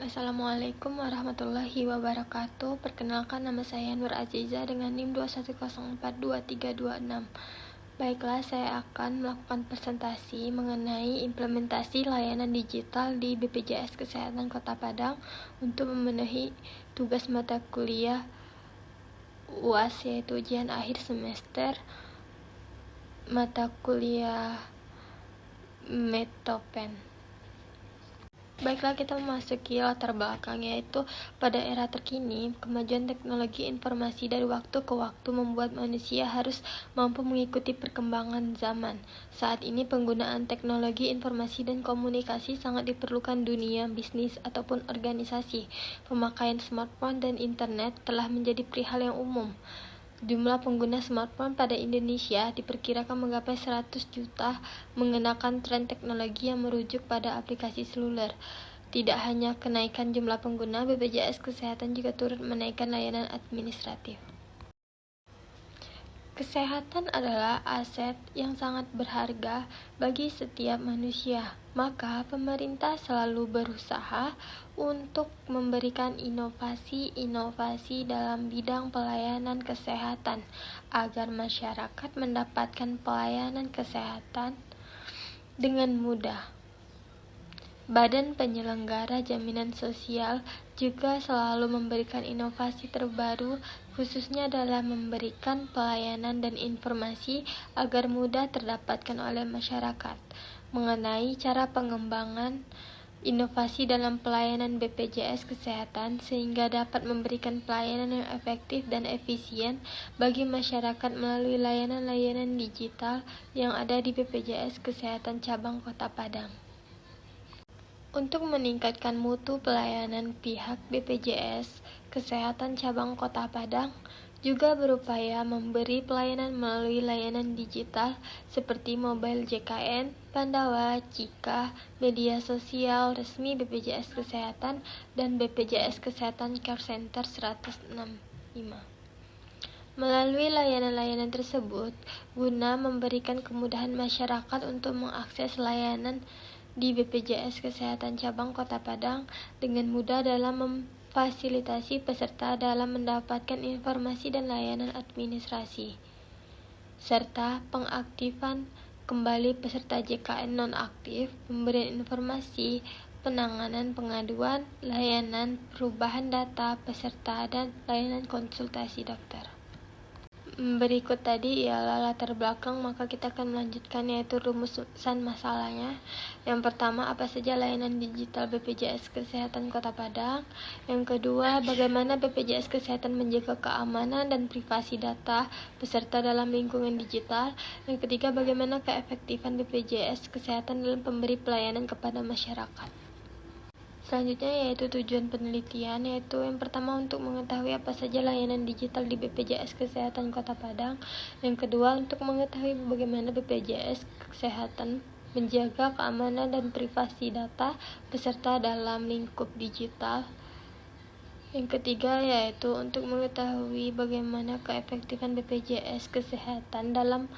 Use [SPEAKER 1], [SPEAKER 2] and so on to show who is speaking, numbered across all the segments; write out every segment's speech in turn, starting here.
[SPEAKER 1] Assalamualaikum warahmatullahi wabarakatuh. Perkenalkan, nama saya Nur Aziza dengan NIM 2104236. Baiklah, saya akan melakukan presentasi mengenai implementasi layanan digital di BPJS Kesehatan Kota Padang untuk memenuhi tugas mata kuliah UAS, yaitu ujian akhir semester mata kuliah Metopen. Baiklah, kita memasuki latar belakang, yaitu pada era terkini, kemajuan teknologi informasi dari waktu ke waktu membuat manusia harus mampu mengikuti perkembangan zaman. Saat ini penggunaan teknologi informasi dan komunikasi sangat diperlukan dunia bisnis ataupun organisasi. Pemakaian smartphone dan internet telah menjadi perihal yang umum. Jumlah pengguna smartphone pada Indonesia diperkirakan menggapai 100 juta, mengenakan tren teknologi yang merujuk pada aplikasi seluler. Tidak hanya kenaikan jumlah pengguna, BPJS Kesehatan juga turut menaikkan layanan administratif. Kesehatan adalah aset yang sangat berharga bagi setiap manusia. Maka pemerintah selalu berusaha untuk memberikan inovasi-inovasi dalam bidang pelayanan kesehatan agar masyarakat mendapatkan pelayanan kesehatan dengan mudah. Badan Penyelenggara Jaminan Sosial juga selalu memberikan inovasi terbaru, khususnya dalam memberikan pelayanan dan informasi agar mudah terdapatkan oleh masyarakat. Mengenai cara pengembangan inovasi dalam pelayanan BPJS Kesehatan sehingga dapat memberikan pelayanan yang efektif dan efisien bagi masyarakat melalui layanan-layanan digital yang ada di BPJS Kesehatan Cabang Kota Padang. Untuk meningkatkan mutu pelayanan, pihak BPJS Kesehatan Cabang Kota Padang juga berupaya memberi pelayanan melalui layanan digital seperti Mobile JKN, Pandawa, Cika, media sosial resmi BPJS Kesehatan, dan BPJS Kesehatan Care Center 165. Melalui layanan-layanan tersebut, guna memberikan kemudahan masyarakat untuk mengakses layanan di BPJS Kesehatan Cabang Kota Padang dengan mudah dalam memfasilitasi peserta dalam mendapatkan informasi dan layanan administrasi, serta pengaktifan kembali peserta JKN nonaktif, pemberian informasi, penanganan pengaduan, layanan perubahan data peserta, dan layanan konsultasi dokter. Berikut tadi ialah latar belakang, maka kita akan melanjutkan, yaitu rumusan masalahnya. Yang pertama, apa saja layanan digital BPJS Kesehatan Kota Padang. Yang kedua, bagaimana BPJS Kesehatan menjaga keamanan dan privasi data peserta dalam lingkungan digital. Yang ketiga, bagaimana keefektifan BPJS Kesehatan dalam pemberi pelayanan kepada masyarakat. Selanjutnya yaitu tujuan penelitian, yaitu yang pertama untuk mengetahui apa saja layanan digital di BPJS Kesehatan Kota Padang. Yang kedua, untuk mengetahui bagaimana BPJS Kesehatan menjaga keamanan dan privasi data peserta dalam lingkup digital. Yang ketiga yaitu untuk mengetahui bagaimana keefektifan BPJS Kesehatan dalam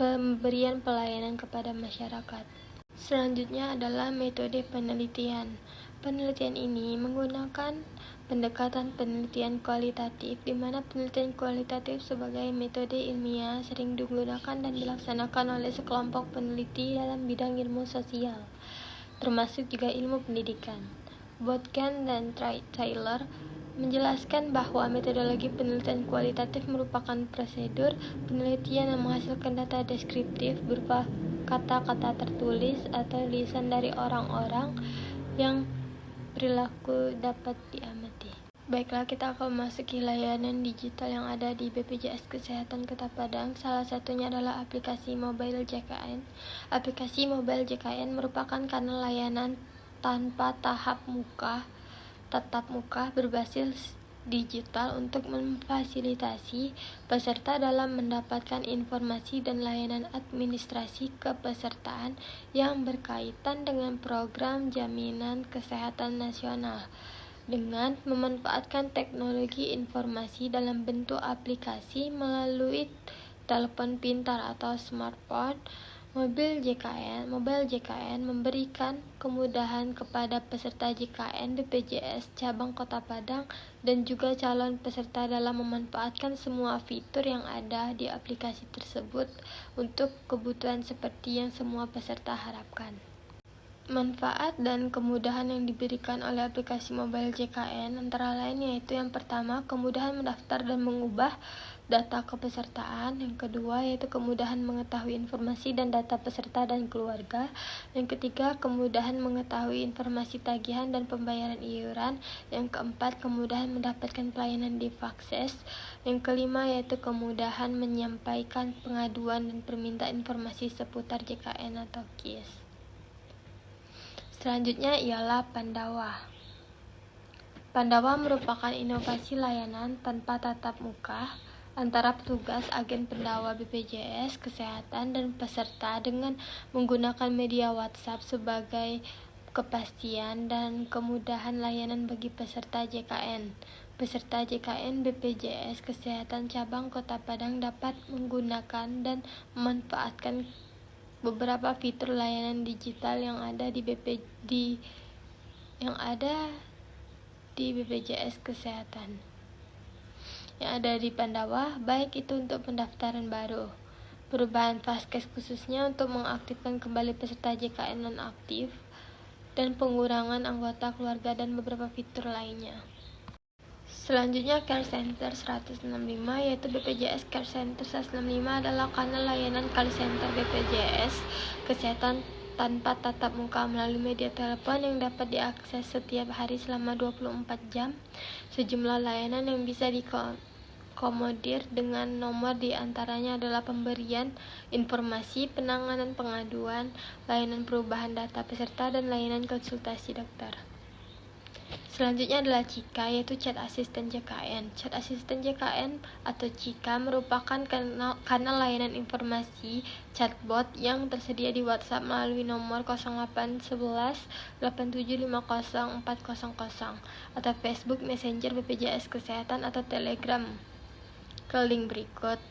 [SPEAKER 1] pemberian pelayanan kepada masyarakat. Selanjutnya adalah metode penelitian. Penelitian ini menggunakan pendekatan penelitian kualitatif, di mana penelitian kualitatif sebagai metode ilmiah sering digunakan dan dilaksanakan oleh sekelompok peneliti dalam bidang ilmu sosial, termasuk juga ilmu pendidikan. Botkan dan Taylor menjelaskan bahwa metodologi penelitian kualitatif merupakan prosedur penelitian yang menghasilkan data deskriptif berupa kata-kata tertulis atau lisan dari orang-orang yang perilaku dapat diamati. Baiklah, kita akan memasuki layanan digital yang ada di BPJS Kesehatan Kota Padang. Salah satunya adalah aplikasi Mobile JKN. Aplikasi Mobile JKN merupakan kanal layanan tanpa tatap muka berbasis digital untuk memfasilitasi peserta dalam mendapatkan informasi dan layanan administrasi kepesertaan yang berkaitan dengan program jaminan kesehatan nasional dengan memanfaatkan teknologi informasi dalam bentuk aplikasi melalui telepon pintar atau smartphone Mobile JKN memberikan kemudahan kepada peserta JKN BPJS cabang Kota Padang dan juga calon peserta dalam memanfaatkan semua fitur yang ada di aplikasi tersebut untuk kebutuhan seperti yang semua peserta harapkan. Manfaat dan kemudahan yang diberikan oleh aplikasi mobile JKN antara lain yaitu yang pertama, kemudahan mendaftar dan mengubah data kepesertaan. Yang kedua, yaitu kemudahan mengetahui informasi dan data peserta dan keluarga. Yang ketiga, kemudahan mengetahui informasi tagihan dan pembayaran iuran. Yang keempat, kemudahan mendapatkan pelayanan di Fakses. Yang kelima, yaitu kemudahan menyampaikan pengaduan dan permintaan informasi seputar JKN atau KIS. Selanjutnya ialah Pandawa. Pandawa merupakan inovasi layanan tanpa tatap muka antara petugas agen Pandawa BPJS Kesehatan dan peserta dengan menggunakan media WhatsApp sebagai kepastian dan kemudahan layanan bagi peserta JKN. Peserta JKN BPJS Kesehatan cabang Kota Padang dapat menggunakan dan memanfaatkan beberapa fitur layanan digital yang ada di BPJS Kesehatan yang ada di Pandawa, baik itu untuk pendaftaran baru, perubahan Faskes khususnya untuk mengaktifkan kembali peserta JKN non-aktif, dan pengurangan anggota keluarga dan beberapa fitur lainnya. Selanjutnya Care Center 165, yaitu BPJS Care Center 165 adalah kanal layanan call center BPJS Kesehatan tanpa tatap muka melalui media telepon yang dapat diakses setiap hari selama 24 jam. Sejumlah layanan yang bisa dikomodir dengan nomor di antaranya adalah pemberian informasi, penanganan pengaduan, layanan perubahan data peserta, dan layanan konsultasi dokter. Selanjutnya adalah Cika, yaitu Chat Assistant JKN. Chat Assistant JKN atau Cika merupakan kanal layanan informasi chatbot yang tersedia di WhatsApp melalui nomor 0811 8750 400 atau Facebook Messenger BPJS Kesehatan atau Telegram ke link berikut.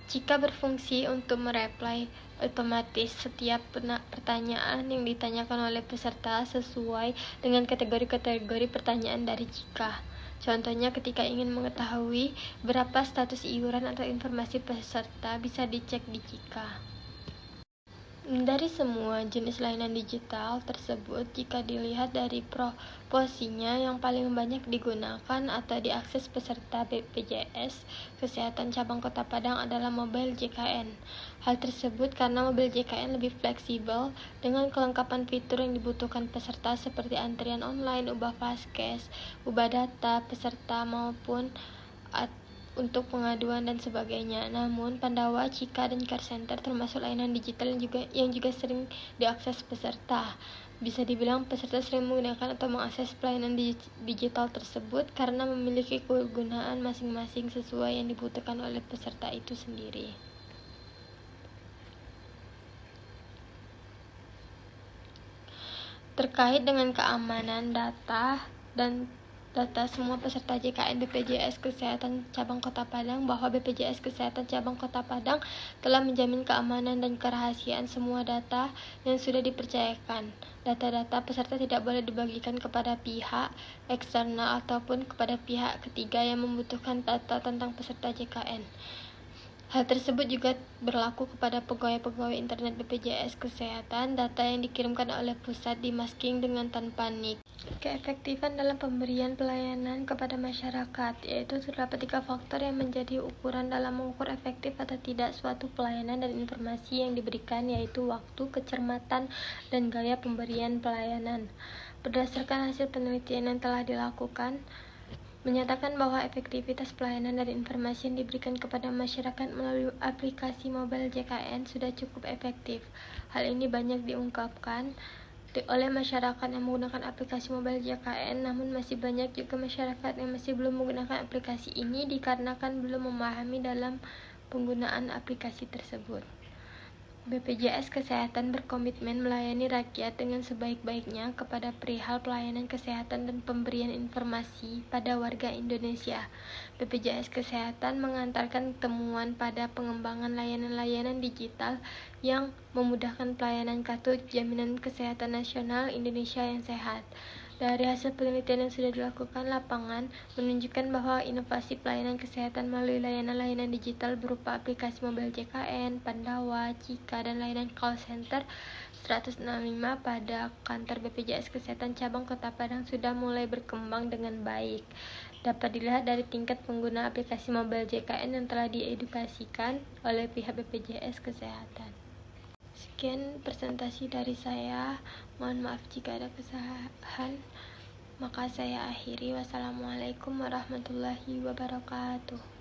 [SPEAKER 1] Cika berfungsi untuk mereply otomatis setiap pertanyaan yang ditanyakan oleh peserta sesuai dengan kategori-kategori pertanyaan dari Cika. Contohnya ketika ingin mengetahui berapa status iuran atau informasi peserta bisa dicek di Cika. Dari semua jenis layanan digital tersebut, jika dilihat dari proporsinya yang paling banyak digunakan atau diakses peserta BPJS Kesehatan cabang Kota Padang adalah mobile JKN. Hal tersebut karena mobile JKN lebih fleksibel dengan kelengkapan fitur yang dibutuhkan peserta seperti antrian online, ubah Faskes, ubah data peserta maupun untuk pengaduan dan sebagainya. Namun, Pandawa, Cika, dan Care Center termasuk layanan digital yang juga sering diakses peserta. Bisa dibilang peserta sering menggunakan atau mengakses pelayanan digital tersebut karena memiliki kegunaan masing-masing sesuai yang dibutuhkan oleh peserta itu sendiri. Terkait dengan keamanan data semua peserta JKN BPJS Kesehatan cabang Kota Padang, bahwa BPJS Kesehatan cabang Kota Padang telah menjamin keamanan dan kerahasiaan semua data yang sudah dipercayakan. Data-data peserta tidak boleh dibagikan kepada pihak eksternal ataupun kepada pihak ketiga yang membutuhkan data tentang peserta JKN. Hal tersebut juga berlaku kepada pegawai-pegawai internet BPJS Kesehatan. Data yang dikirimkan oleh pusat dimasking dengan tanpa NIK. Keefektifan dalam pemberian pelayanan kepada masyarakat, yaitu terdapat 3 faktor yang menjadi ukuran dalam mengukur efektif atau tidak suatu pelayanan dan informasi yang diberikan, yaitu waktu, kecermatan, dan gaya pemberian pelayanan. Berdasarkan hasil penelitian yang telah dilakukan, menyatakan bahwa efektivitas pelayanan dan informasi yang diberikan kepada masyarakat melalui aplikasi mobile JKN sudah cukup efektif. Hal ini banyak diungkapkan oleh masyarakat yang menggunakan aplikasi mobile JKN, namun masih banyak juga masyarakat yang masih belum menggunakan aplikasi ini dikarenakan belum memahami dalam penggunaan aplikasi tersebut. BPJS Kesehatan berkomitmen melayani rakyat dengan sebaik-baiknya kepada perihal pelayanan kesehatan dan pemberian informasi pada warga Indonesia. BPJS Kesehatan mengantarkan temuan pada pengembangan layanan-layanan digital yang memudahkan pelayanan kartu Jaminan Kesehatan Nasional Indonesia yang Sehat. Dari hasil penelitian yang sudah dilakukan, lapangan menunjukkan bahwa inovasi pelayanan kesehatan melalui layanan-layanan digital berupa aplikasi mobile JKN, Pandawa, Cika, dan layanan call center 165 pada kantor BPJS Kesehatan Cabang Kota Padang sudah mulai berkembang dengan baik. Dapat dilihat dari tingkat pengguna aplikasi mobile JKN yang telah diedukasikan oleh pihak BPJS Kesehatan. Sekian presentasi dari saya. Mohon maaf jika ada kesalahan. Maka saya akhiri. Wassalamualaikum warahmatullahi wabarakatuh.